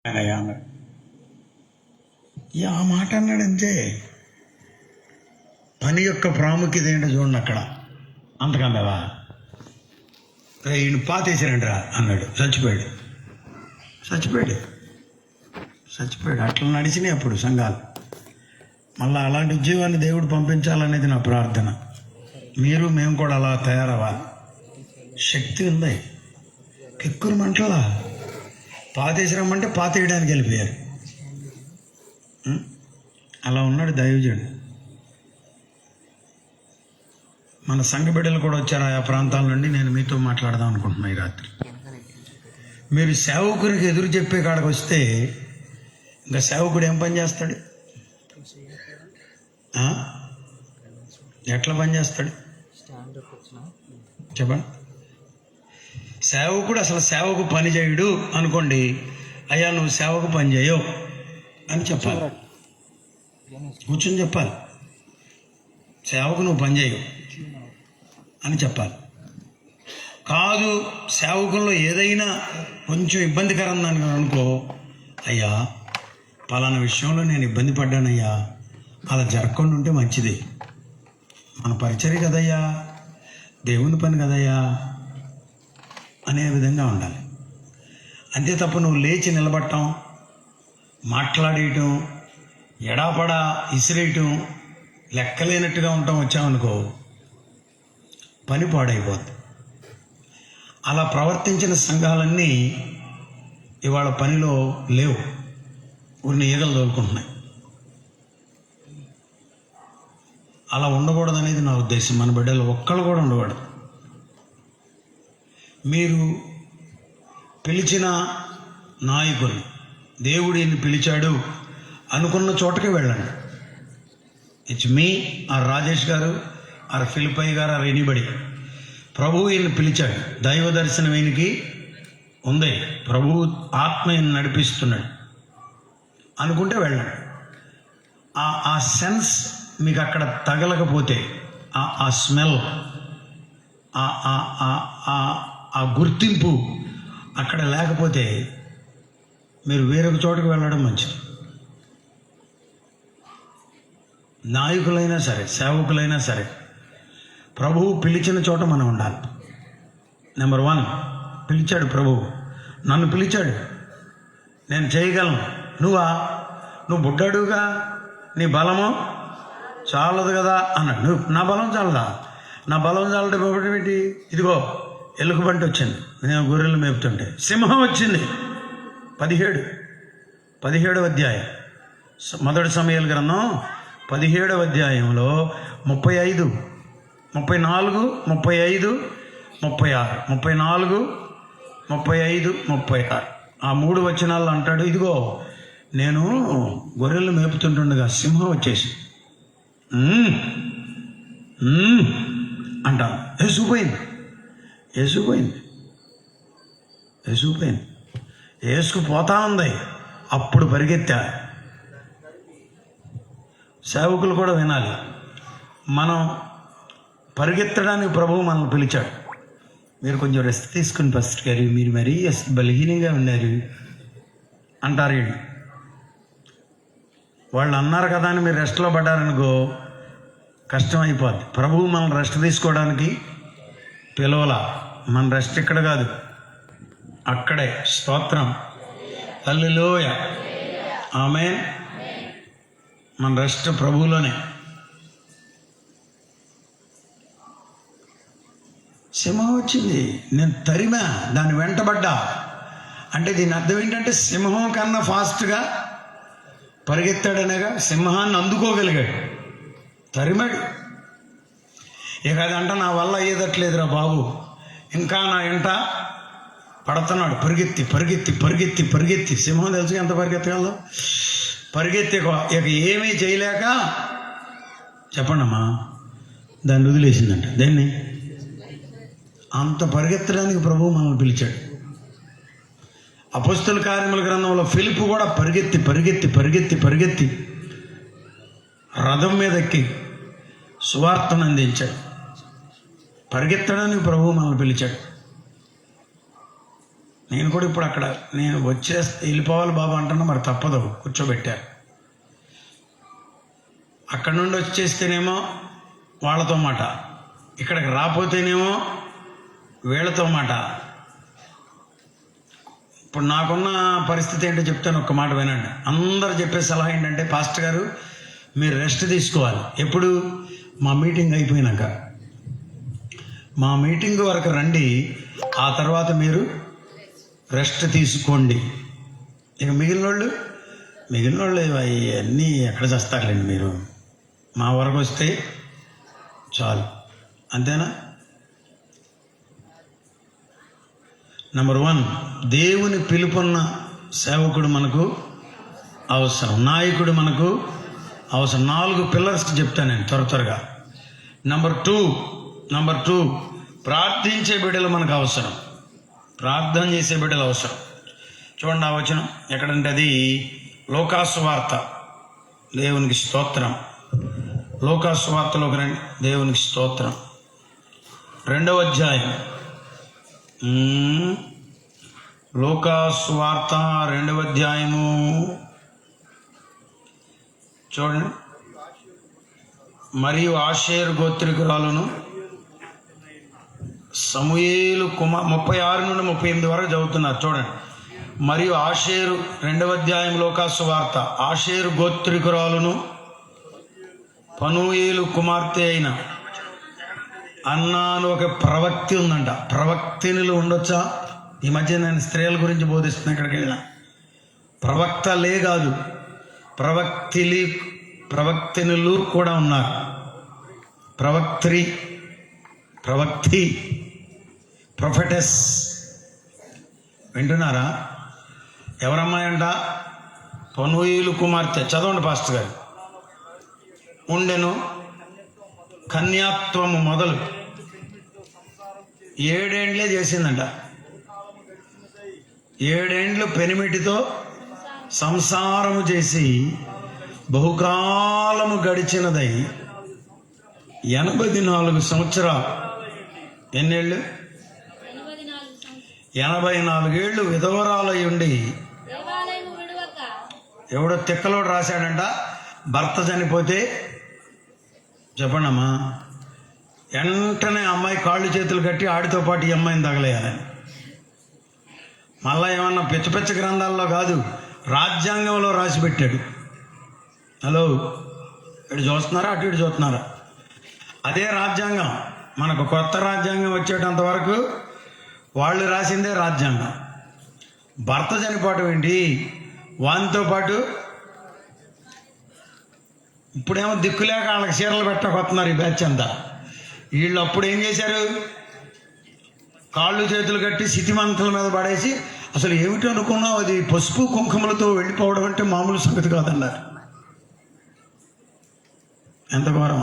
అన్నాడు. ఆ మాట అన్నాడంటే పని యొక్క ప్రాముఖ్యత ఏంటో చూడండి. అక్కడ అంతకందవా ఈయన పాతేసారండి రా అన్నాడు. చచ్చిపోయాడు. అట్లా నడిచినాయి అప్పుడు సంఘాలు. మళ్ళీ అలాంటి ఉద్యోగాన్ని దేవుడు పంపించాలనేది నా ప్రార్థన. మేము కూడా అలా తయారవ్వాలి. శక్తి ఉంది. కిక్కురు మంటలా పాతేసిరమ్మంటే పాతేయడానికి వెళ్ళిపోయారు. అలా ఉన్నాడు దైవజనుడు. మన సంఘ బిడ్డలు కూడా వచ్చారు ఆయా ప్రాంతాల నుండి. నేను మీతో మాట్లాడదాం అనుకుంటున్నా ఈ రాత్రి. మీరు సేవకునికి ఎదురు చెప్పే కాడకు వస్తే ఇంకా సేవకుడు ఏం పని చేస్తాడు? ఎట్లా పని చేస్తాడు చెప్పండి. సేవకుడు అసలు సేవకు పని చేయడు అనుకోండి. అయ్యా నువ్వు సేవకు పని చేయవు అని చెప్పాలి. కూర్చొని చెప్పాలి. సేవకు నువ్వు పని చేయవు అని చెప్పాలి. కాదు సేవకుల్లో ఏదైనా కొంచెం ఇబ్బందికరం దాని అనుకో, అయ్యా పలానా విషయంలో నేను ఇబ్బంది పడ్డానయ్యా, అలా జరగకుండా ఉంటే మంచిది. మన పరిచర్య కదయ్యా, దేవుని పని కదయ్యా అనే విధంగా ఉండాలి. అంతే తప్ప నువ్వు లేచి నిలబడటం, మాట్లాడేయటం, ఎడాపడా ఇసిరేయటం, లెక్కలేనట్టుగా ఉండటం వచ్చామనుకో పని పాడైపోద్ది. అలా ప్రవర్తించిన సంఘాలన్నీ ఇవాళ పనిలో లేవు. ఊరిని ఈగలు తోలుకుంటున్నాయి. అలా ఉండకూడదు అనేది నా ఉద్దేశం. మన బిడ్డలు ఒక్కళ్ళు కూడా ఉండకూడదు. మీరు పిలిచిన నాయకులు, దేవుడు ఈయన్ని పిలిచాడు అనుకున్న చోటకే వెళ్ళండి. ఇట్స్ మీ ఆర్ రాజేష్ గారు ఆర్ ఫిలిపై గారు ఆర్ ఎనీబడి. ప్రభువు ఈయన్ని పిలిచాడు. దైవ దర్శనం ఈయనకి ఉంది. ప్రభువు ఆత్మ ఈయన్ని నడిపిస్తున్నాడు అనుకుంటే వెళ్ళండి. ఆ సెన్స్ మీకు అక్కడ తగలకపోతే, ఆ స్మెల్, ఆ గుర్తింపు అక్కడ లేకపోతే మీరు వేరొక చోటుకు వెళ్ళడం మంచిది. నాయకులైనా సరే, సేవకులైనా సరే, ప్రభువు పిలిచిన చోట మనం ఉండాలి. నెంబర్ 1 పిలిచాడు ప్రభువు, నన్ను పిలిచాడు, నేను చేయగలను. నువ్వు బుడ్డాడుగా, నీ బలము చాలదు కదా అన్నాడు. నా బలం చాలదా? నా బలం చాలదు ఏంటి? ఇదిగో ఎలుగుబంటి వచ్చింది, నేను గొర్రెలు మేపుతుంటే. సింహం వచ్చింది. 17వ అధ్యాయం మొదటి సమూయేలు గ్రంథం 17వ అధ్యాయంలో 35, 34, 35, 36, 34, 35, 36 ఆ 3 వచనాల్లో అంటాడు, ఇదిగో నేను గొర్రెలు మేపుతుంటుండగా సింహం వచ్చేసి అంటాను. వేసుకుపోతా ఉంది. అప్పుడు పరిగెత్తా. సేవకులు కూడా వినాలి. మనం పరిగెత్తడానికి ప్రభువు మనల్ని పిలిచాడు. మీరు కొంచెం రెస్ట్ తీసుకుని ఫస్ట్ గారు, మీరు మరీ బలహీనంగా ఉన్నారు అంటారు వీళ్ళు. వాళ్ళు అన్నారు కదా అని మీరు రెస్ట్లో పడ్డారనుకో కష్టం అయిపోద్ది. ప్రభువు మనం రెస్ట్ తీసుకోవడానికి పిలవల. మన రెస్ట్ ఇక్కడ కాదు, అక్కడే. స్తోత్రం, హల్లెలూయా, ఆమేన్. మన రెస్ట్ ప్రభువులోనే. సింహం వచ్చింది, నేను తరిమా, దాన్ని వెంటబడ్డా. అంటే దీని అర్థం ఏంటంటే సింహం కన్నా ఫాస్ట్గా పరిగెత్తాడనేగా. సింహాన్ని అందుకోగలిగాడు, తరిమాడు. ఇక అదంట నా వల్ల అయ్యేదట్లేదురా బాబు, ఇంకా నా ఎంట పడుతున్నాడు. పరిగెత్తి సింహం తెలుసు ఎంత పరిగెత్తగలదో. పరిగెత్తి ఇక ఏమీ చేయలేక చెప్పండమ్మా దాన్ని వదిలేసిందంట. దాన్ని అంత పరిగెత్తడానికి ప్రభువు మనల్ని పిలిచాడు. అపొస్తలుల కార్యముల గ్రంథంలో ఫిలిప్పు కూడా పరిగెత్తి రథం మీద ఎక్కి సువార్తను అందించాడు. పరిగెత్తడానికి ప్రభువు మనల్ని పిలిచాడు. నేను కూడా ఇప్పుడు అక్కడ నేను వెళ్ళిపోవాలి బాబా అంటున్నా, మరి తప్పదు, కూర్చోబెట్టారు. అక్కడ నుండి వచ్చేస్తేనేమో వాళ్ళతో మాట, ఇక్కడికి రాపోతేనేమో వీళ్ళతో మాట. ఇప్పుడు నాకున్న పరిస్థితి ఏంటో చెప్తాను, ఒక్క మాట వినండి. అందరు చెప్పే సలహా ఏంటంటే, పాస్టర్ గారు మీరు రెస్ట్ తీసుకోవాలి. ఎప్పుడు? మా మీటింగ్ అయిపోయినాక. మా మీటింగ్ వరకు రండి, ఆ తర్వాత మీరు రెస్ట్ తీసుకోండి. ఇక మిగిలిన వాళ్ళు అవన్నీ ఎక్కడ చేస్తారులేండి, మీరు మా వరకు వస్తే చాలు, అంతేనా? నెంబర్ 1, దేవుని పిలుపున్న సేవకుడు మనకు అవసరం, నాయకుడు మనకు అవసరం. 4 పిల్లర్స్ చెప్తాను నేను త్వరగా. నెంబర్ 2 ప్రార్థించే బిడ్డలు మనకు అవసరం, ప్రార్థన చేసే బిడ్డలు అవసరం. చూడండి ఆ వచనం ఎక్కడంటే, అది లోకాసు వార్త. దేవునికి స్తోత్రం. లోకాసు వార్తలోకి రండి. దేవునికి స్తోత్రం. 2వ అధ్యాయం, లోకాసు వార్త 2వ అధ్యాయము చూడండి. మరియు ఆషేరు గోత్రికురాలును సమూయేలు 36 నుండి 38 వరకు చదువుతున్నారు. చూడండి. మరియు ఆషేరు 2వ అధ్యాయం లోకాసు వార్త. ఆషేరు గోత్రికురాలును పనూయేలు కుమార్తె అయిన అన్నాను ఒక ప్రవక్తి ఉందంట. ప్రవక్తినులు ఉండొచ్చా? ఈ మధ్య నేను స్త్రీల గురించి బోధిస్తున్నా. ఇక్కడికి వెళ్ళినా ప్రవక్తలే కాదు, ప్రవక్తినులు కూడా ఉన్నారు. ప్రవక్తి, ప్రొఫెటెస్. వింటున్నారా? ఎవరమ్మాయి అంట? పనూయేలు కుమార్తె. చదవండి పాస్టర్ గారు. ఉండెను కన్యాత్వము మొదలు 7 ఏండ్లే చేసిందంట. 7 ఏండ్లు పెనిమిటితో సంసారము చేసి బహుకాలము గడిచినదై 84 సంవత్సరాలు. ఎన్నేళ్ళు? 84 ఏళ్ళు విధవరాలై ఉండి, ఎవడో తిక్కలోడు రాశాడంట, భర్త చనిపోతే, చెప్పండి అమ్మా, వెంటనే అమ్మాయి కాళ్ళు చేతులు కట్టి ఆడితో పాటు ఈ అమ్మాయిని తగలేయాలని. మళ్ళా ఏమన్నా పిచ్చ గ్రంథాల్లో కాదు, రాజ్యాంగంలో రాసి పెట్టాడు. హలో, ఇటు చూస్తున్నారా, అటు ఇటు చూస్తున్నారా? అదే రాజ్యాంగం. మనకు కొత్త రాజ్యాంగం వచ్చేటంత వరకు వాళ్ళు రాసిందే రాజ్యాంగం. భర్త చనిపోవటం ఏంటి? వానితో పాటు ఇప్పుడేమో దిక్కులేక వాళ్ళకి చీరలు పెట్టకొస్తున్నారు ఈ బ్యాచ్ అంతా. వీళ్ళు అప్పుడు ఏం చేశారు? కాళ్ళు చేతులు కట్టి సితిమంతుల మీద పడేసి, అసలు ఏమిటి అనుకున్నావు, అది పసుపు కుంకుమలతో వెళ్ళిపోవడం అంటే మామూలు సంగతి కాదన్నారు. ఎంత ఘోరం!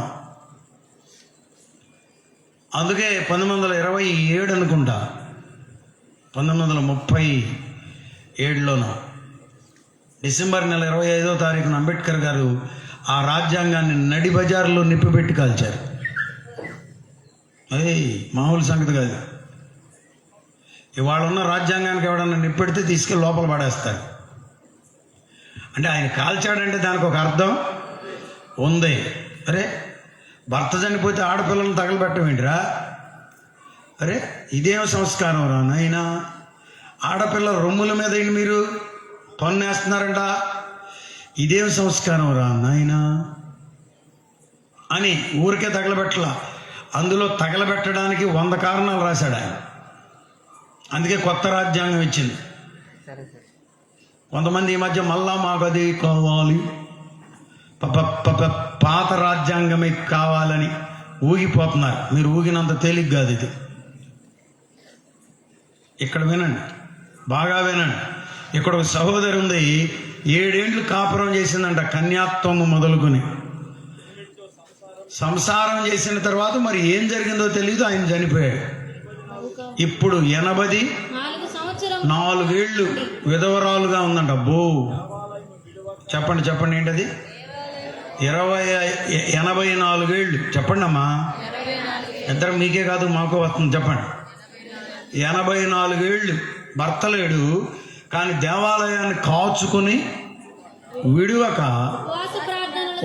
అందుకే 1927 అనుకుంటా, 1937లోనో డిసెంబర్ నెల 25వ తారీఖున అంబేద్కర్ గారు ఆ రాజ్యాంగాన్ని నడి బజార్లో నిప్పిపెట్టి కాల్చారు. అది మామూలు సంగతి కాదు. ఇవాళ ఉన్న రాజ్యాంగానికి ఎవడన్నా నిప్పెడితే తీసుకెళ్ళి లోపల పడేస్తారు. అంటే ఆయన కాల్చాడంటే దానికి ఒక అర్థం ఉంది. అరే, భర్త చనిపోతే ఆడపిల్లలను తగలబెట్టం ఏంటిరా? అరే, ఇదేం సంస్కారం రా నాయనా? ఆడపిల్ల రొమ్ముల మీద మీరు పన్నేస్తున్నారంట, ఇదేం సంస్కారం రా నాయనా అని ఊరికే తగలబెట్టలా. అందులో తగలబెట్టడానికి 100 కారణాలు రాశాడు ఆయన. అందుకే కొత్త రాజ్యాంగం ఇచ్చింది. కొంతమంది ఈ మధ్య మళ్ళా మాకు అది కావాలి, పాత రాజ్యాంగమే కావాలని ఊగిపోతున్నారు. మీరు ఊగినంత తేలిక కాదు ఇది. ఇక్కడ వినండి, బాగా వినండి. ఇక్కడ ఒక సహోదరి ఉంది, 7 ఏండ్లు కాపురం చేసిందంట, కన్యాత్వము మొదలుకొని. సంసారం చేసిన తర్వాత మరి ఏం జరిగిందో తెలియదు, ఆయన చనిపోయాడు. ఇప్పుడు 84 ఏళ్ళు విధవరాలుగా ఉందంట. బో, చెప్పండి ఏంటది? 84 ఏళ్ళు. చెప్పండి అమ్మా, ఇద్దరు మీకే కాదు మాకు వస్తుంది. చెప్పండి. 84 ఏళ్ళు భర్త లేడు, కానీ దేవాలయాన్ని కాచుకొని విడువక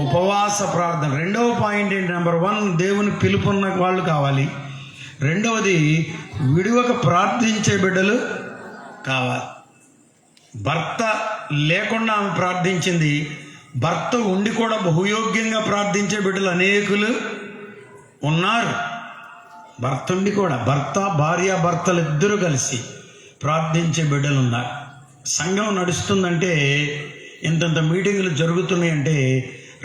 ఉపవాస ప్రార్థన. రెండవ పాయింట్ ఏంటి? నెంబర్ 1, దేవుని పిలుపున్న వాళ్ళు కావాలి. రెండవది, విడువక ప్రార్థించే బిడ్డలు కావాలి. భర్త లేకుండా ఆమె ప్రార్థించింది, భర్త ఉండి కూడా బహుయోగ్యంగా ప్రార్థించే బిడ్డలు అనేకులు ఉన్నారు. భర్త ఉండి కూడా, భార్య భర్తలు ఇద్దరు కలిసి ప్రార్థించే బిడ్డలు ఉన్నారు. సంఘం నడుస్తుందంటే, ఇంతంత మీటింగులు జరుగుతున్నాయంటే,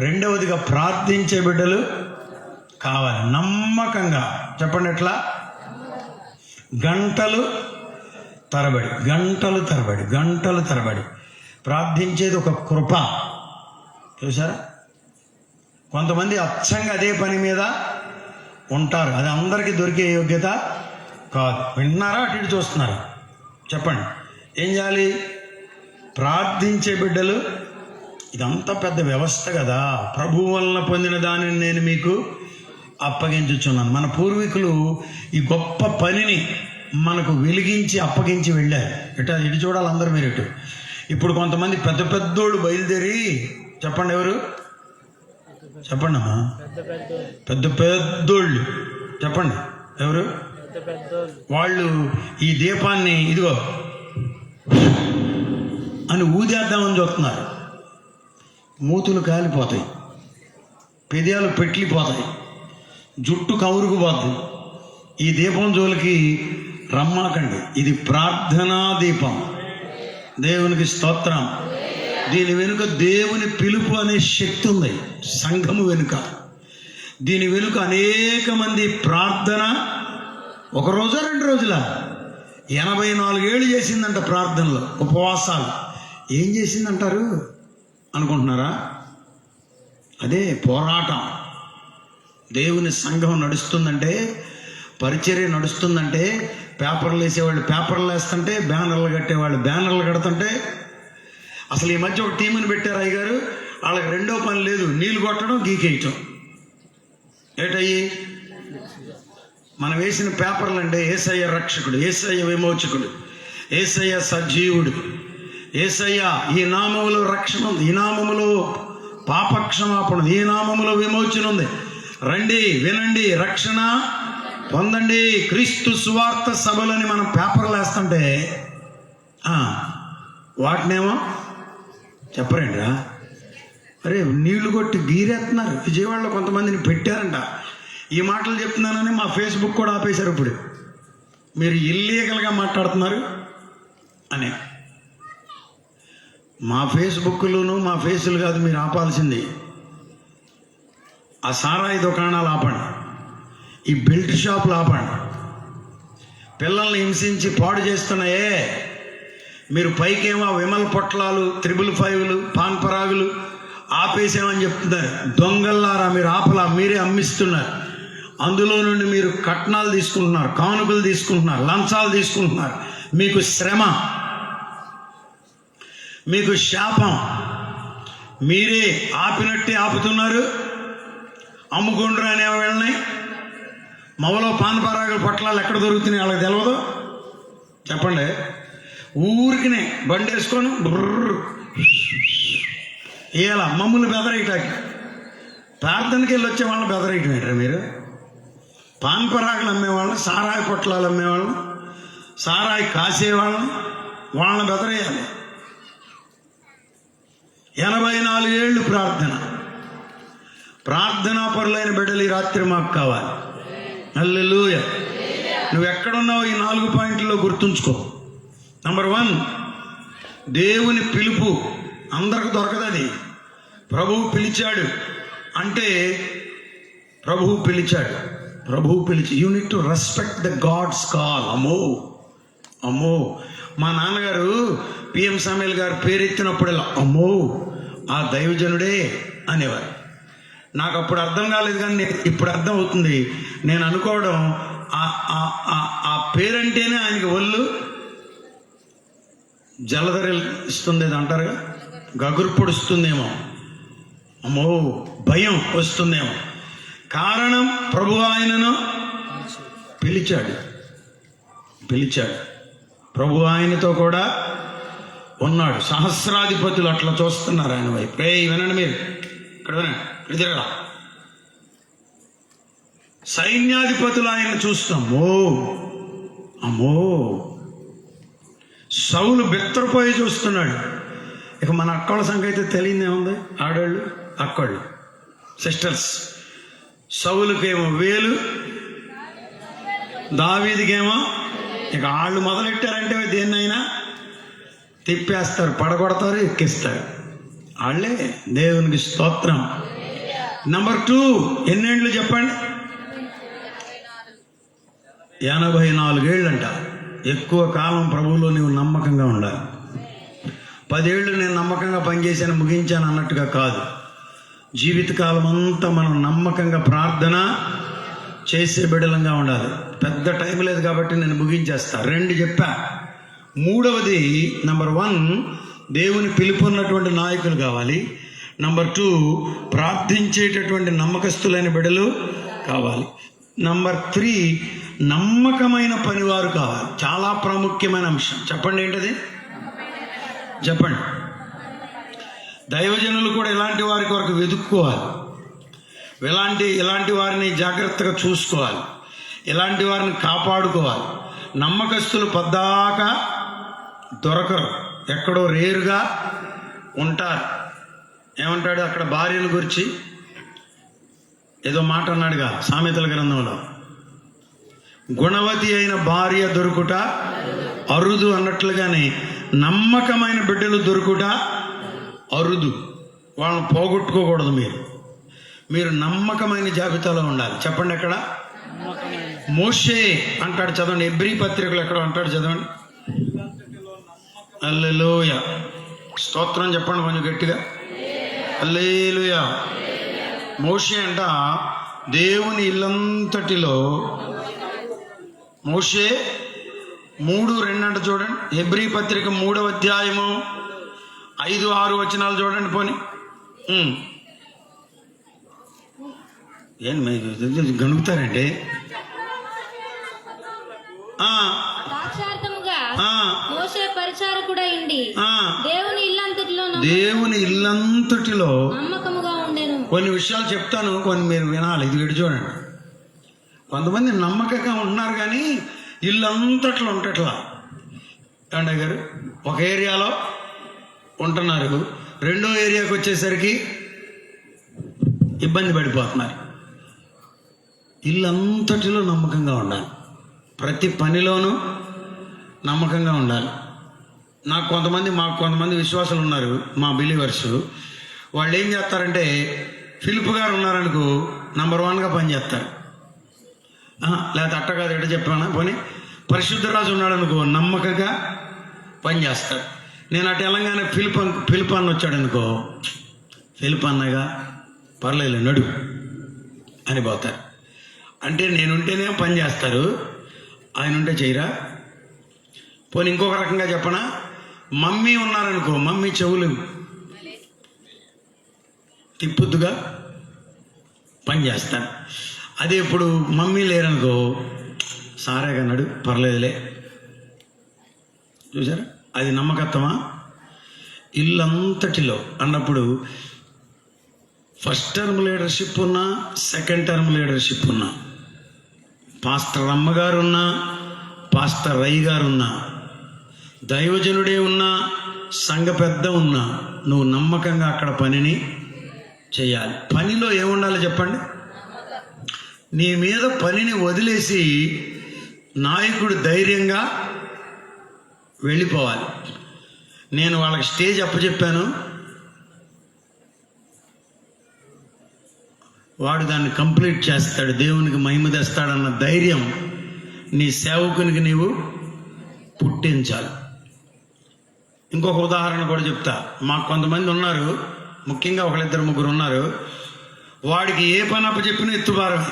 రెండవదిగా ప్రార్థించే బిడ్డలు కావాలి. నమ్మకంగా చెప్పండి, ఎట్లా? గంటలు తరబడి ప్రార్థించేది ఒక కృప. చూసారా? కొంతమంది అచ్చంగా అదే పని మీద ఉంటారు, అది అందరికీ దొరికే యోగ్యత కాదు. వింటున్నారా? అటు ఇటు చూస్తున్నారా? చెప్పండి, ఏం చేయాలి? ప్రార్థించే బిడ్డలు. ఇదంతా పెద్ద వ్యవస్థ కదా. ప్రభువు వలన పొందిన దానిని నేను మీకు అప్పగించుచున్నాను. మన పూర్వీకులు ఈ గొప్ప పనిని మనకు వెలిగించి అప్పగించి వెళ్ళారు. ఇటు చూడాలి అందరూ మీరు ఇటు. ఇప్పుడు కొంతమంది పెద్ద పెద్దోళ్ళు బయలుదేరి, చెప్పండి ఎవరు? చెప్పండి అమ్మా. పెద్ద పెద్దోళ్ళు చెప్పండి ఎవరు? వాళ్ళు ఈ దీపాన్ని ఇదిగో అని ఊదేద్దామని చూస్తున్నారు. మూతులు కాలిపోతాయి, పెదాలు పెట్లిపోతాయి, జుట్టు కవురుకుపోతాయి. ఈ దీపం జోలికి రమ్మనకండి. ఇది ప్రార్థనా దీపం. దేవునికి స్తోత్రం. దీని వెనుక దేవుని పిలుపు అనే శక్తి ఉంది. సంఘము వెనుక, దీని వెనుక అనేక మంది ప్రార్థన. ఒక రోజా 2 రోజుల 84 ఏళ్ళు చేసిందంట ప్రార్థనలో, ఉపవాసాలు. ఏం చేసిందంటారు అనుకుంటున్నారా? అదే పోరాటం. దేవుని సంఘం నడుస్తుందంటే, పరిచర్య నడుస్తుందంటే, పేపర్లు వేసేవాళ్ళు పేపర్లు వేస్తుంటే, బ్యానర్లు కట్టేవాళ్ళు బ్యానర్లు కడుతుంటే. అసలు ఈ మధ్య ఒక టీంని పెట్టారు అయ్యగారు. వాళ్ళకి రెండో పని లేదు, నీళ్ళు కొట్టడం, గీకేయటం. ఏటయ్యి మనం వేసిన పేపర్లు అంటే, యేసయ్య రక్షకుడు, యేసయ్య విమోచకుడు, యేసయ్య సజీవుడు, యేసయ్య ఈ నామములో రక్షణ ఉంది, ఈ నామములో పాపక్షమాపణ, ఈ నామములో విమోచన ఉంది, రండి వినండి రక్షణ పొందండి, క్రీస్తు సువార్త సభలని మనం పేపర్లు వేస్తుంటే వాటినేమో చెప్పరండిరా. అరే నీళ్లు కొట్టి గీరేస్తున్నారు. విజయవాడలో కొంతమందిని పెట్టారంట. ఈ మాటలు చెప్తున్నానని మా ఫేస్బుక్ కూడా ఆపేశారు. ఇప్పుడు మీరు ఇల్లీగల్గా మాట్లాడుతున్నారు అని. మా ఫేస్బుక్లోను మా ఫేసులు కాదు మీరు ఆపాల్సింది. ఆ సారాయి దుకాణాలు ఆపండి, ఈ బెల్ట్ షాపులు ఆపండి. పిల్లల్ని హింసించి పాడు చేస్తున్నాయే మీరు, పైకేమో విమల పొట్లాలు, 555లు, పాన్ పరాగులు ఆపేసామని చెప్తున్నారు. దొంగల్లారా మీరు ఆపలా, మీరే అమ్మిస్తున్నారు. అందులో నుండి మీరు కట్నాలు తీసుకుంటున్నారు, కానుకలు తీసుకుంటున్నారు, లంచాలు తీసుకుంటున్నారు. మీకు శ్రమ, మీకు శాపం. మీరే ఆపినట్టే ఆపుతున్నారు. అమ్ముకుంటారు అనే వాళ్ళని. మవలో పానపరాగల పొట్లాలు ఎక్కడ దొరుకుతున్నాయి వాళ్ళకి తెలియదు. చెప్పండి, ఊరికినే బండి వేసుకొని ఇలా మమ్మల్ని బెదరేయటానికి, ప్రార్థనకి వెళ్ళి వచ్చే వాళ్ళని బెదరేయటం ఏంటారా మీరు? పాన్పరాగలు అమ్మేవాళ్ళని, సారాయి పొట్లాలు అమ్మేవాళ్ళని, సారాయి కాసేవాళ్ళని, వాళ్ళని బెదరేయాలి. 84 ఏళ్ళు ప్రార్థనా పరులైన బిడ్డలు ఈ రాత్రి మాకు కావాలి. హల్లెలూయా. నువ్వు ఎక్కడున్నావు ఈ 4 పాయింట్లలో గుర్తుంచుకో. నంబర్ 1, దేవుని పిలుపు అందరికి దొరకదు. అది ప్రభువు పిలిచాడు అంటే, ప్రభువు పిలిచి you need to respect the God's call. అమ్మో మా నాన్నగారు పిఎం సామ్యూయల్ గారు పేరెత్తినప్పుడల్లా అమ్మో ఆ దైవజనుడే అనేవారు. నాకు అప్పుడు అర్థం కాలేదు, కానీ ఇప్పుడు అర్థం అవుతుంది. నేను అనుకోవడం ఆ పేరంటేనే ఆయనకి ఒళ్ళు జలధరిస్తుంది అంటారుగా, గగురు పొడుస్తుందేమో, అమ్మో భయం వస్తుందేమో. కారణం ప్రభు ఆయనను పిలిచాడు. ప్రభు ఆయనతో కూడా ఉన్నాడు. సహస్రాధిపతులు అట్లా చూస్తున్నారు ఆయన వైపు. వినండి మీరు, ఇక్కడ వినండి, ఇక్కడ తిరగరా. సైన్యాధిపతులు ఆయన చూస్తాం. అమ్మో, సౌలు బెత్తరపోయి చూస్తున్నాడు. ఇక మన అక్కల సంగతి అయితే తెలియదే ఉంది. ఆడవాళ్ళు, అక్కళ్ళు, సిస్టర్స్. సౌలుకేమో 1000, దావీదుకేమో ఇక వాళ్ళు మొదలెట్టారంటే దేన్నైనా తిప్పేస్తారు, పడగొడతారు, ఎక్కిస్తారు. వాళ్ళే. దేవునికి స్తోత్రం. నంబర్ 2, ఎన్నేళ్ళు చెప్పండి? 84 ఏళ్ళంట. ఎక్కువ కాలం ప్రభువులో నీవు నమ్మకంగా ఉండాలి. 10 ఏళ్ళు నేను నమ్మకంగా పనిచేశాను, ముగించాను అన్నట్టుగా కాదు. జీవితకాలం అంతా మనం నమ్మకంగా ప్రార్థన చేసే బిడ్డలంగా ఉండాలి. పెద్ద టైం లేదు కాబట్టి నేను ముగించేస్తా. 2 చెప్పా. 3వది, నంబర్ 1, దేవుని పిలుపున్నటువంటి నాయకులు కావాలి. నంబర్ 2, ప్రార్థించేటటువంటి నమ్మకస్తులైన బిడ్డలు కావాలి. నంబర్ 3, నమ్మకమైన పనివారు కావాలి. చాలా ప్రాముఖ్యమైన అంశం. చెప్పండి, ఏంటది? చెప్పండి. దైవజనులు కూడా ఇలాంటి వారి కొరకు వెతుక్కోవాలి. ఇలాంటి వారిని జాగ్రత్తగా చూసుకోవాలి. ఇలాంటి వారిని కాపాడుకోవాలి. నమ్మకస్తులు పద్దాకా దొరకరు, ఎక్కడో రేరుగా ఉంటారు. ఏమంటాడు అక్కడ భార్యల గురించి ఏదో మాట అన్నాడుగా సామెతల గ్రంథంలో, గుణవతి అయిన భార్య దొరుకుట అరుదు అన్నట్లుగానే నమ్మకమైన బిడ్డలు దొరుకుట అరుదు. వాళ్ళని పోగొట్టుకోకూడదు. మీరు నమ్మకమైన జాబితాలో ఉండాలి. చెప్పండి, ఎక్కడ? మోషే అంటాడు, చదవండి. హెబ్రీ పత్రికలు ఎక్కడ అంటాడు, చదవండి. హల్లెలూయా, స్తోత్రం చెప్పండి కొంచెం గట్టిగా. హల్లెలూయా. మోషే అంట దేవుని ఇల్లంతటిలో, మోషే 3:2 అంట చూడండి. హెబ్రీ పత్రిక 3వ అధ్యాయము 5-6 వచనాలు చూడండి. పోనీ ఏం గణుకుతారండి? దేవుని ఇల్లంతటిలో కొన్ని విషయాలు చెప్తాను, కొన్ని మీరు వినాలి. ఇది విడి చూడండి. కొంతమంది నమ్మకంగా ఉంటున్నారు కానీ ఇల్లంతట్లో ఉంటట్లా. ఏమంటే గారు, ఒక ఏరియాలో ఉంటున్నారు, రెండో ఏరియాకి వచ్చేసరికి ఇబ్బంది పడిపోతున్నారు. ఇల్లంతటిలో నమ్మకంగా ఉండాలి. ప్రతి పనిలోనూ నమ్మకంగా ఉండాలి. మాకు కొంతమంది విశ్వాసులు ఉన్నారు, మా బిలీవర్స్. వాళ్ళు ఏం చేస్తారంటే, ఫిలిప్ గారు ఉన్నారనుకో, నంబర్ 1గా పనిచేస్తారు. లేకపోతే అట్ట కాదు, ఎట్ట చెప్పానా, పోనీ పరిశుద్ధరాజు ఉన్నాడు అనుకో, నమ్మకంగా పనిచేస్తాడు. నేను అటు వెళ్ళంగానే ఫిలిప్ అన్న వచ్చాడు అనుకో, ఫిలిప్ అన్నగా పర్లేదు నడు అని పోతారు. అంటే నేనుంటేనే పని చేస్తారు, ఆయన ఉంటే చేయరా. పోనీ ఇంకొక రకంగా చెప్పనా, మమ్మీ ఉన్నారనుకో, మమ్మీ చెవులు తిప్పుద్దుగా పని చేస్తాను. అదే ఇప్పుడు మమ్మీ లేరనుకో, సారేగా నడు పర్లేదులే. చూసారా, అది నమ్మకత్వమా? ఇల్లంతటిలో అన్నప్పుడు ఫస్ట్ టర్మ్ లీడర్షిప్ ఉన్నా, సెకండ్ టర్మ్ లీడర్షిప్ ఉన్నా, పాస్టర్ అమ్మగారు ఉన్నా, పాస్టర్ రై గారు ఉన్నా, దైవజనుడే ఉన్నా, సంఘ పెద్ద ఉన్నా, నువ్వు నమ్మకంగా అక్కడ పనిని చేయాలి. పనిలో ఏముండాలి చెప్పండి? నీ మీద పనిని వదిలేసి నాయకుడు ధైర్యంగా వెళ్ళిపోవాలి. నేను వాళ్ళకి స్టేజ్ అప్పచెప్పాను, వాడు దాన్ని కంప్లీట్ చేస్తాడు, దేవునికి మహిమ తెస్తాడన్న ధైర్యం నీ సేవకునికి నీవు పుట్టించాలి. ఇంకొక ఉదాహరణ కూడా చెప్తా. మాకు కొంతమంది ఉన్నారు, ముఖ్యంగా 1-2-3 ఉన్నారు, వాడికి ఏ పని అప్పచెప్పినా ఎత్తుబారమే.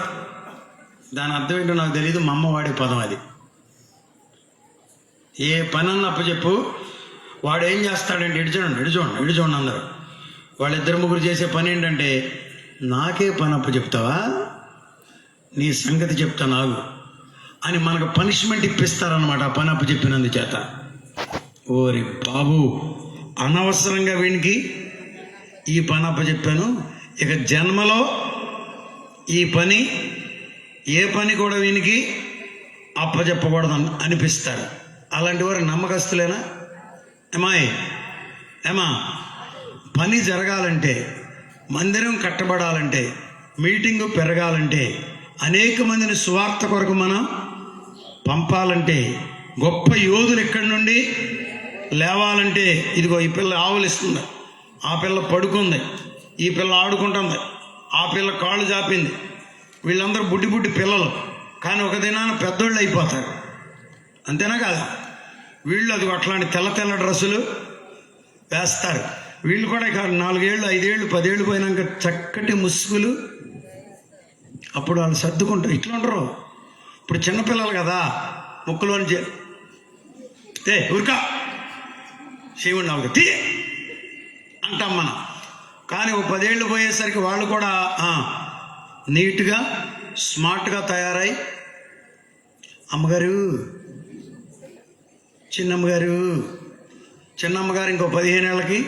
దాని అర్థం ఏంటో నాకు తెలియదు, మా అమ్మ వాడే పదం అది. ఏ పని అన్న అప్పచెప్పు, వాడు ఏం చేస్తాడంటే ఇటు చూడండి అందరు. 1-2-3 చేసే పని ఏంటంటే, నాకే పని అప్పచెప్తావా, నీ సంగతి చెప్తా నాగు. అని మనకు పనిష్మెంట్ ఇప్పిస్తారనమాట ఆ పని అప్పచెప్పినందుచేత. ఓరి బాబు, అనవసరంగా వీనికి ఈ పని అప్పచెప్పాను, ఇక జన్మలో ఈ పని ఏ పని కూడా వీనికి అప్పచెప్పకూడదు అనిపిస్తారు. అలాంటి వారు నమ్మకస్తులేనా? ఏమా పని జరగాలంటే, మందిరం కట్టబడాలంటే, మీటింగు పెరగాలంటే, అనేక మందిని సువార్త కొరకు మనం పంపాలంటే, గొప్ప యోధులు ఇక్కడి నుండి లేవాలంటే, ఇదిగో ఈ పిల్ల ఆవులిస్తుంది, ఆ పిల్ల పడుకుంది, ఈ పిల్ల ఆడుకుంటుంది, ఆ పిల్ల కాళ్ళు చాపింది, వీళ్ళందరూ బుడ్డి బుడ్డి పిల్లలు, కానీ ఒక దినాన పెద్దోళ్ళు అయిపోతారు. అంతేనా కాదా? వీళ్ళు అది అట్లాంటి తెల్ల తెల్ల డ్రెస్సులు వేస్తారు. వీళ్ళు కూడా ఇక 4 ఏళ్ళు 5 ఏళ్ళు 10 ఏళ్ళు పోయినాక చక్కటి ముసుగులు, అప్పుడు వాళ్ళు సర్దుకుంటారు. ఇట్లా ఉండరు. ఇప్పుడు చిన్నపిల్లలు కదా, ముక్కులోంచి ఉరికా శివుడు నాకు తీ అంటాం మనం. కానీ ఒక 10 ఏళ్ళు పోయేసరికి వాళ్ళు కూడా నీట్గా స్మార్ట్గా తయారై, అమ్మగారు, చిన్నమ్మగారు, చిన్నమ్మగారు ఇంకో 15 ఏళ్ళకి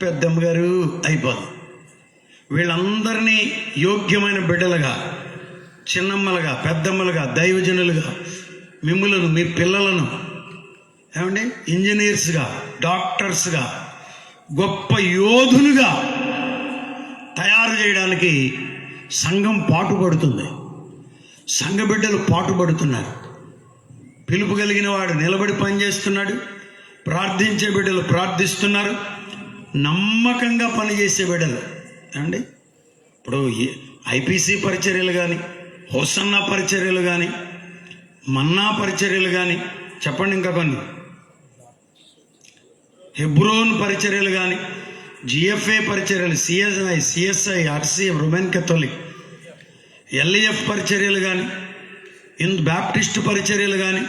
పెద్దమ్మగారు అయిపోదు. వీళ్ళందరినీ యోగ్యమైన బిడ్డలుగా, చిన్నమ్మలుగా, పెద్దమ్మలుగా, దైవజనులుగా, మిమ్ములను, మీ పిల్లలను ఏమండి ఇంజనీర్స్గా, డాక్టర్స్గా, గొప్ప యోధులుగా తయారు చేయడానికి సంఘం పాటుపడుతుంది. సంఘ బిడ్డలు పాటుపడుతున్నారు. పిలుపు కలిగిన వాడు నిలబడి పనిచేస్తున్నాడు, ప్రార్థించే బిడ్డలు ప్రార్థిస్తున్నారు, నమ్మకంగా పనిచేసే బిడ్డలు అండి. ఇప్పుడు ఐపీసీ పరిచర్యలు కానీ, హోసన్నా పరిచర్యలు కానీ, మన్నా పరిచర్యలు కానీ, చెప్పండి ఇంకా కొన్ని, హెబ్రోన్ పరిచర్యలు కానీ, జిఎఫ్ఏ పరిచర్యలు, CSI, RCM, Roman Catholic, LEF పరిచర్యలు కానీ, బ్యాప్టిస్ట్ పరిచర్యలు కానీ,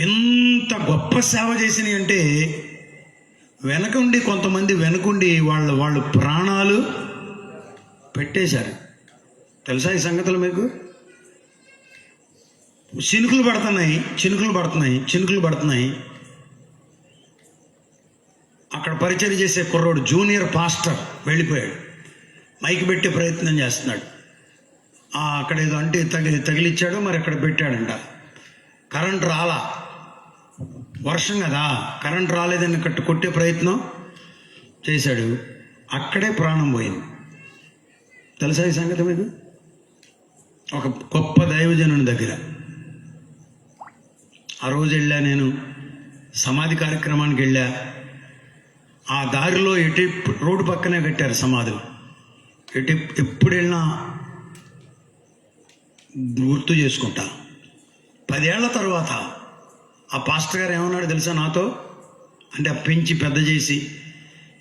ఎంత గొప్ప సేవ చేసినాయి అంటే, వెనకుండి కొంతమంది వెనకుండి వాళ్ళు ప్రాణాలు పెట్టేశారు. తెలుసా ఈ సంగతులు మీకు? చినుకులు పడుతున్నాయి. అక్కడ పరిచర్య చేసే కుర్రోడు జూనియర్ పాస్టర్ వెళ్ళిపోయాడు. మైక్ పెట్టే ప్రయత్నం చేస్తున్నాడు. అక్కడ ఏదో అంటే తగిలిచ్చాడు, మరి అక్కడ పెట్టాడంట. కరెంట్ రాలా, వర్షం కదా, కరెంట్ రాలేదని కొట్టే ప్రయత్నం చేశాడు. అక్కడే ప్రాణం పోయింది. తెలుసా ఈ సంగతి మీకు? ఒక గొప్ప దైవజనుని దగ్గర ఆ రోజు వెళ్ళా నేను, సమాధి కార్యక్రమానికి వెళ్ళా. ఆ దారిలో రోడ్డు పక్కనే కట్టారు సమాధులు. ఎప్పుడు వెళ్ళినా గుర్తు చేసుకుంటా. 10 ఏళ్ల తర్వాత ఆ పాస్టర్ గారు ఏమన్నాడు తెలుసా నాతో? అంటే ఆ పెంచి పెద్ద చేసి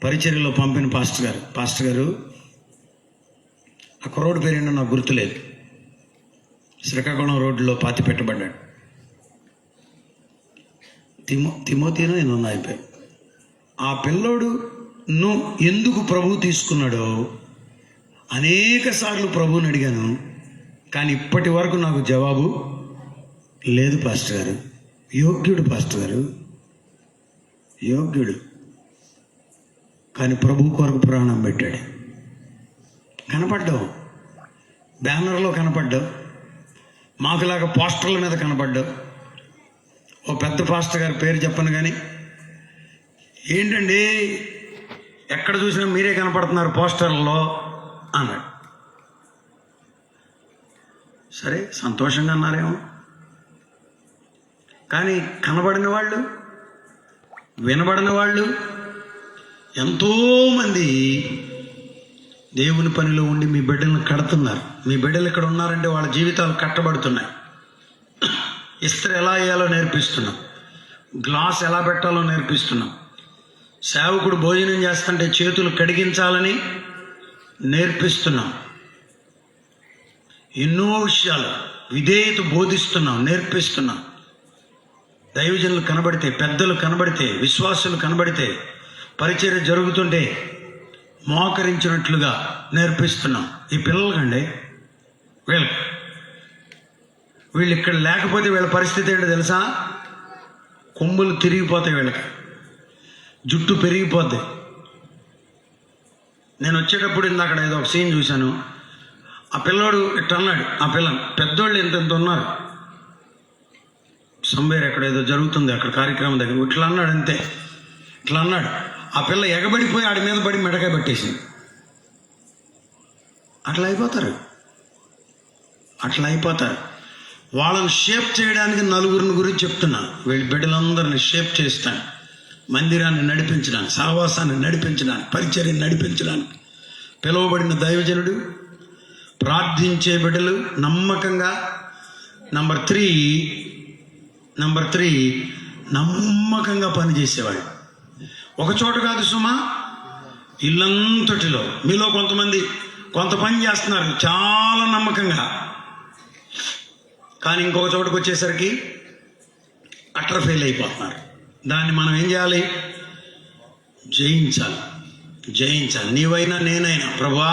పరిచర్యలో పంపిన పాస్టర్ గారు ఆ కుర్రోడు పేరేంటో నాకు గుర్తులేదు, శ్రీకాకుళం రోడ్డులో పాతి పెట్టబడ్డాడు. తిమోతినో నేను అయిపోయాడు. ఆ పిల్లోడును ఎందుకు ప్రభు తీసుకున్నాడో అనేక సార్లు ప్రభువుని అడిగాను, కానీ ఇప్పటి వరకు నాకు జవాబు లేదు. పాస్టర్ గారు యోగ్యుడు, పాస్టర్ గారు యోగ్యుడు, కానీ ప్రభు కొరకు ప్రాణం పెట్టాడు. కనపడ్డావు, బ్యానర్లో కనపడ్డావు, మాకులాగా పోస్టర్ల మీద కనపడ్డావు. ఓ పెద్ద పాస్టర్ గారి పేరు చెప్పను కానీ, ఏంటండి ఎక్కడ చూసినా మీరే కనపడుతున్నారు పోస్టర్లలో అన్నాడు. సరే సంతోషంగా అన్నారేమో, కానీ కనబడిన వాళ్ళు, వినబడిన వాళ్ళు ఎంతోమంది దేవుని పనిలో ఉండి మీ బిడ్డలను కడుతున్నారు. మీ బిడ్డలు ఇక్కడ ఉన్నారంటే వాళ్ళ జీవితాలు కట్టబడుతున్నాయి. ఇస్త్రీ ఎలా వేయాలో నేర్పిస్తున్నాం, గ్లాస్ ఎలా పెట్టాలో నేర్పిస్తున్నాం, సేవకుడు భోజనం చేస్తుంటే చేతులు కడిగించాలని నేర్పిస్తున్నాం. ఎన్నో విషయాలు విధేయత బోధిస్తున్నాం, నేర్పిస్తున్నాం. దైవజనులు కనబడితే, పెద్దలు కనబడితే, విశ్వాసులు కనబడితే, పరిచర్య జరుగుతుంటే మోకరించినట్లుగా నేర్పిస్తున్నాం. ఈ పిల్లలకండి, వీళ్ళు ఇక్కడ లేకపోతే వీళ్ళ పరిస్థితి ఏంటో తెలుసా? కొమ్ములు తిరిగిపోతాయి, వీళ్ళకి జుట్టు పెరిగిపోద్ది. నేను వచ్చేటప్పుడు అక్కడ ఏదో ఒక సీన్ చూశాను. ఆ పిల్లోడు ఇట్లా అన్నాడు, ఆ పిల్లని పెద్దోళ్ళు ఎంత ఉన్నారు, సంబేర్ ఎక్కడ ఏదో జరుగుతుంది అక్కడ కార్యక్రమం దగ్గర, ఇట్లా అన్నాడు అంతే, ఇట్లా అన్నాడు. ఆ పిల్ల ఎగబడిపోయి ఆడి మీద పడి మెడకాయ పట్టేసింది. అట్లా అయిపోతారు, అట్లా అయిపోతారు. వాళ్ళని షేప్ చేయడానికి నలుగురిని గురించి చెప్తున్నాను. వీళ్ళ బిడ్డలందరినీ షేప్ చేస్తాను, మందిరాన్ని నడిపించడానికి, సహవాసాన్ని నడిపించడానికి, పరిచర్యను నడిపించడానికి పిలువబడిన దైవజనుడు, ప్రార్థించే బిడ్డలు, నమ్మకంగా. నంబర్ త్రీ నమ్మకంగా పనిచేసేవాడు. ఒక చోట కాదు సుమా, ఇల్లంతటిలో. మీలో కొంత పని చేస్తున్నారు చాలా నమ్మకంగా, కానీ ఇంకొక చోటకు వచ్చేసరికి అట్టర్ ఫెయిల్ అయిపోతున్నారు. దాన్ని మనం ఏం చేయాలి? జయించాలి. నీవైనా నేనైనా, ప్రభువా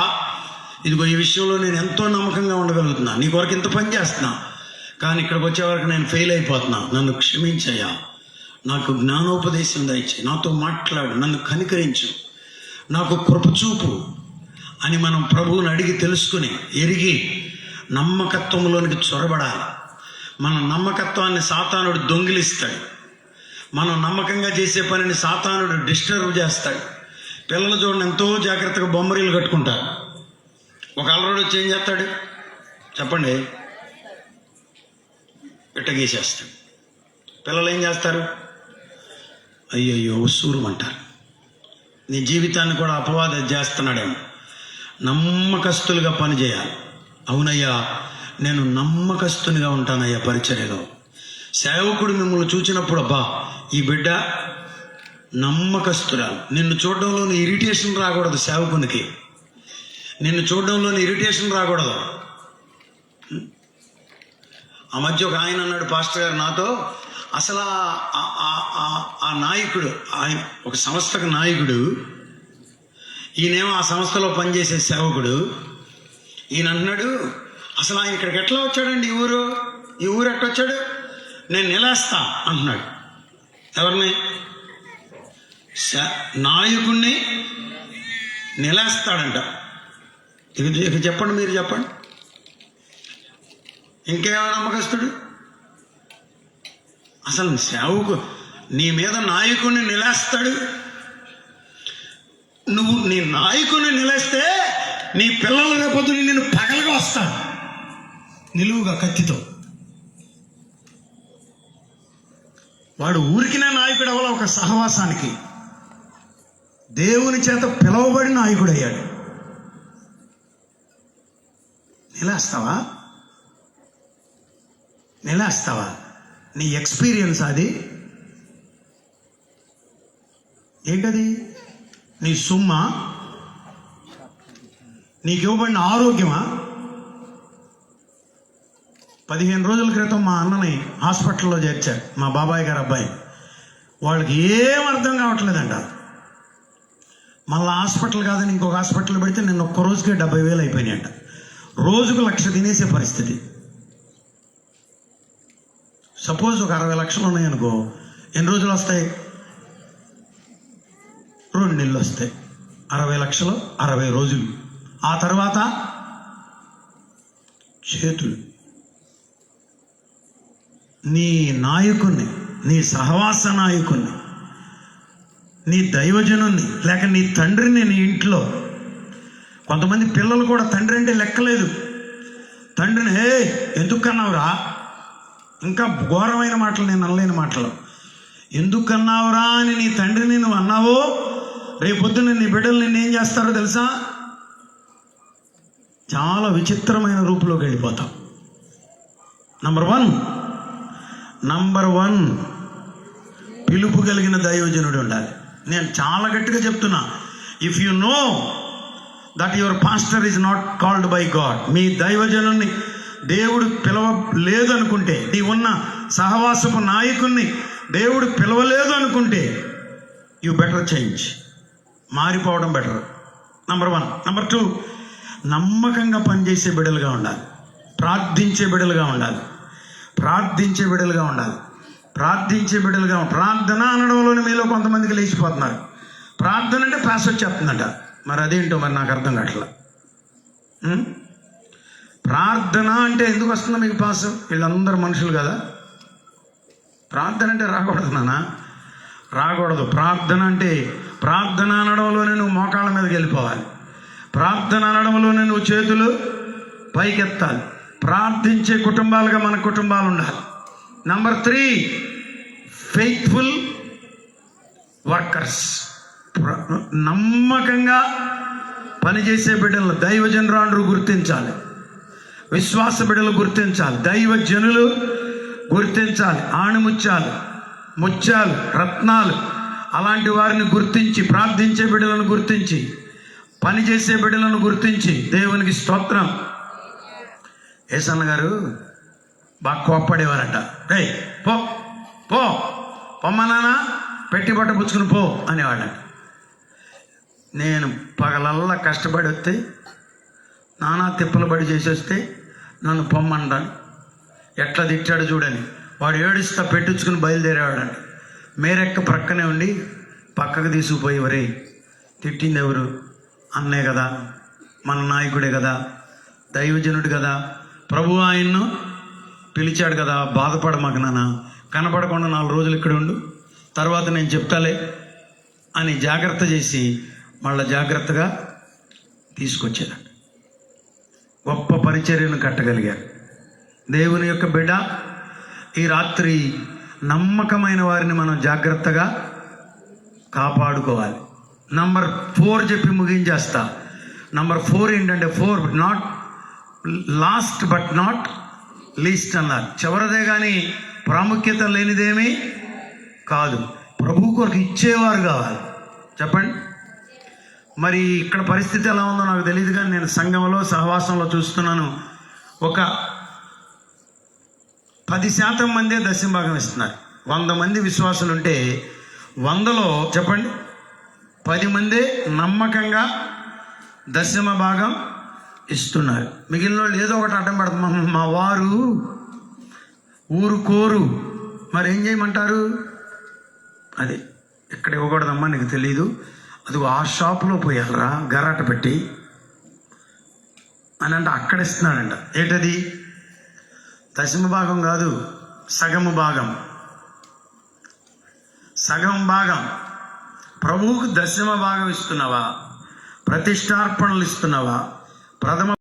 ఇదిగో ఈ విషయంలో నేను ఎంతో నమ్మకంగా ఉండగలుగుతున్నా, నీ కొరకు ఇంత పని చేస్తున్నా, కానీ ఇక్కడికి వచ్చే వరకు నేను ఫెయిల్ అయిపోతున్నా, నన్ను క్షమించయ్యా, నాకు జ్ఞానోపదేశం దయచేయి, నాతో మాట్లాడు, నన్ను కనికరించు, నాకు కృప చూపు అని మనం ప్రభువుని అడిగి తెలుసుకుని ఎరిగి నమ్మకత్వంలోనికి చొరబడాలి. మన నమ్మకత్వాన్ని సాతానుడు దొంగిలిస్తాడు. మనం నమ్మకంగా చేసే పనిని సాతానుడు డిస్టర్బ్ చేస్తాడు. పిల్లలు చూడండి, ఎంతో జాగ్రత్తగా బొమ్మరీలు కట్టుకుంటారు. ఒక అలవాడు వచ్చి ఏం చేస్తాడు చెప్పండి? గీసేస్తాడు. పిల్లలు ఏం చేస్తారు? అయ్యయ్యో ఉస్సూరుమంటారు. నీ జీవితాన్ని కూడా అపవాదం చేస్తున్నాడేమో. నమ్మకస్తులుగా పనిచేయాలి. అవునయ్యా, నేను నమ్మకస్తునిగా ఉంటానయ్యా పరిచర్యలో. సేవకుడు మిమ్మల్ని చూచినప్పుడు, అబ్బా ఈ బిడ్డ నమ్మకస్తురాలు. నిన్ను చూడడంలోని ఇరిటేషన్ రాకూడదు సేవకునికి, నిన్ను చూడడంలోని ఇరిటేషన్ రాకూడదు. ఆ మధ్య ఒక ఆయన అన్నాడు, పాస్టర్ గారు నాతో, అసలు ఆ నాయకుడు, ఆయన ఒక సంస్థకు నాయకుడు, ఈయనేమో ఆ సంస్థలో పనిచేసే సేవకుడు. ఈయన అన్నాడు, అసలు ఆయన ఇక్కడికి ఎట్లా వచ్చాడండి? ఈ ఊరు ఎట్లా వచ్చాడు? నేను నిలేస్తా అంటున్నాడు. ఎవరిని? నాయకుడిని నిలేస్తాడంట. ఇక చెప్పండి, మీరు చెప్పండి, ఇంకేమో నమ్మకస్తుడు? అసలు సేవకు నీ మీద నాయకుడిని నిలేస్తాడు. నువ్వు నీ నాయకుడిని నిలేస్తే నీ పిల్లల రేపొద్దు నిన్ను పగలగా వస్తాడు నిలువుగా కత్తితో. వాడు ఊరికినే నాయకుడు అవ్వాల, ఒక సహవాసానికి దేవుని చేత పిలవబడి నాయకుడు అయ్యాడు. నిలేస్తావా? నీ ఎక్స్పీరియన్స్ అది ఏంటది? నీ సొమ్మా? నీకు ఇవ్వబడిన ఆరోగ్యమా? 15 రోజుల క్రితం మా అన్నని హాస్పిటల్లో చేర్చారు, మా బాబాయ్ గారు అబ్బాయి. వాళ్ళకి ఏం అర్థం కావట్లేదంట. మళ్ళీ హాస్పిటల్ కాదని ఇంకొక హాస్పిటల్ పెడితే నిన్న ఒక్క రోజుకే 70,000 అయిపోయినాయంట. రోజుకు 1,00,000 తినేసే పరిస్థితి. సపోజ్ ఒక 60 లక్షలు ఉన్నాయనుకో, ఎన్ని రోజులు వస్తాయి? 2 నెలలు వస్తాయి. 60 లక్షలు 60 రోజులు. ఆ తర్వాత చేతులు. నీ నాయకుణ్ణి, నీ సహవాస నాయకుణ్ణి, నీ దైవజనుణ్ణి, లేక నీ తండ్రిని నీ ఇంట్లో. కొంతమంది పిల్లలు కూడా తండ్రి అంటే లెక్కలేదు. తండ్రిని హే ఎందుకు కన్నావురా, ఇంకా ఘోరమైన మాటలు, నేను అనలేని మాటలు, ఎందుకు కన్నావురా అని నీ తండ్రిని నువ్వు అన్నావో, రేపొద్దున నీ బిడ్డలు నిన్ను ఏం చేస్తారో తెలుసా? చాలా విచిత్రమైన రూపులోకి వెళ్ళిపోతాం. నంబర్ వన్ పిలుపు కలిగిన దైవజనుడు ఉండాలి. నేను చాలా గట్టిగా చెప్తున్నా, if you know that your pastor is not called by God, మీ దైవజనుని దేవుడు పిలవలేదు అనుకుంటే, నీ ఉన్న సహవాసపు నాయకుణ్ణి దేవుడు పిలవలేదు అనుకుంటే, యు బెటర్ చేంజ్, మారిపోవడం బెటర్. నంబర్ 1. నంబర్ 2, నమ్మకంగా పనిచేసే బిడ్డలుగా ఉండాలి, ప్రార్థించే బిడ్డలుగా ఉండాలి. ప్రార్థించే బిడ్డలుగా ఉండాలి. ప్రార్థన అనడంలోనే మీలో కొంతమందికి లేచిపోతున్నారు. ప్రార్థన అంటే పాస్ వచ్చేస్తుందంట. మరి అదేంటో మరి నాకు అర్థం కావట్లా. ప్రార్థన అంటే ఎందుకు వస్తుందో మీకు పాస్? వీళ్ళందరూ మనుషులు కదా. ప్రార్థన అంటే రాకూడదు నాన్న, రాకూడదు. ప్రార్థన అంటే ప్రార్థన అనడంలోనే నువ్వు మోకాళ్ళ మీదకి వెళ్ళిపోవాలి. ప్రార్థన అనడంలోనే నువ్వు చేతులు పైకెత్తాలి. ప్రార్థించే కుటుంబాలుగా మన కుటుంబాలు ఉండాలి. Number 3, faithful workers. నమ్మకంగా పనిచేసే బిడ్డలు దైవజనురాండ్రు గుర్తించాలి, విశ్వాస బిడ్డలు గుర్తించాలి, దైవజనులు గుర్తించాలి. ఆణిముత్యాలు, ముత్యాలు, రత్నాలు అలాంటి వారిని గుర్తించి, ప్రార్థించే బిడ్డలను గుర్తించి, పనిచేసే బిడ్డలను గుర్తించి, దేవునికి స్తోత్రం. ఏసన్న గారు బాగా కోప్పడేవారట. రే పో పో పొమ్మనానా, పెట్టి బట్ట పుచ్చుకుని పో అనేవాళ్ళంట. నేను పగలల్లా కష్టపడి వస్తే, నానా తిప్పలు పడి చేసి వస్తే నన్ను పొమ్మన్నాను. ఎట్లా తిట్టాడు చూడని. వాడు ఏడుస్తా పెట్టించుకుని బయలుదేరేవాడంట. మేరెక్క ప్రక్కనే ఉండి పక్కకు తీసుకుపోయి, వరే తిట్టింది ఎవరు? అన్నే కదా, మన నాయకుడే కదా, దైవజనుడు కదా, ప్రభు ఆయన్ను పిలిచాడు కదా, బాధపడమాక నాన్న, కనపడకుండా 4 రోజులు ఇక్కడ ఉండు, తర్వాత నేను చెప్తాలే అని జాగ్రత్త చేసి మళ్ళీ జాగ్రత్తగా తీసుకొచ్చేదంట. గొప్ప పరిచర్యను కట్టగలిగారు. దేవుని యొక్క బిడ్డ, ఈ రాత్రి నమ్మకమైన వారిని మనం జాగ్రత్తగా కాపాడుకోవాలి. నంబర్ 4 చెప్పి ముగించేస్తా. నంబర్ 4 ఏంటంటే, 4 not lost but not least అన్నారు. చివరిదే కానీ ప్రాముఖ్యత లేనిదేమీ కాదు. ప్రభు కొరకు ఇచ్చేవారు కావాలి. చెప్పండి. మరి ఇక్కడ పరిస్థితి ఎలా ఉందో నాకు తెలియదు, కానీ నేను సంఘంలో సహవాసంలో చూస్తున్నాను. ఒక 10% మందే దశంభాగం ఇస్తున్నారు. 100 మంది విశ్వాసులు ఉంటే 100లో చెప్పండి 10 మందే నమ్మకంగా దశమ భాగం ఇస్తున్నారు. మిగిలిన వాళ్ళు ఏదో ఒకటి అడ్డం పడుతుంది. మా వారు ఊరుకోరు, మరి ఏం చేయమంటారు? అది ఇక్కడ ఇవ్వకూడదమ్మా, నీకు తెలీదు, అది ఆ షాపులో పోయాలరా గరాట పెట్టి అని అంటే అక్కడ ఇస్తున్నాడంట. ఏంటది? దశమ భాగం కాదు, సగము భాగం. సగం భాగం ప్రభువుకు దశమ భాగం ఇస్తున్నావా? ప్రతిష్టార్పణలు ఇస్తున్నావా? ప్రథమ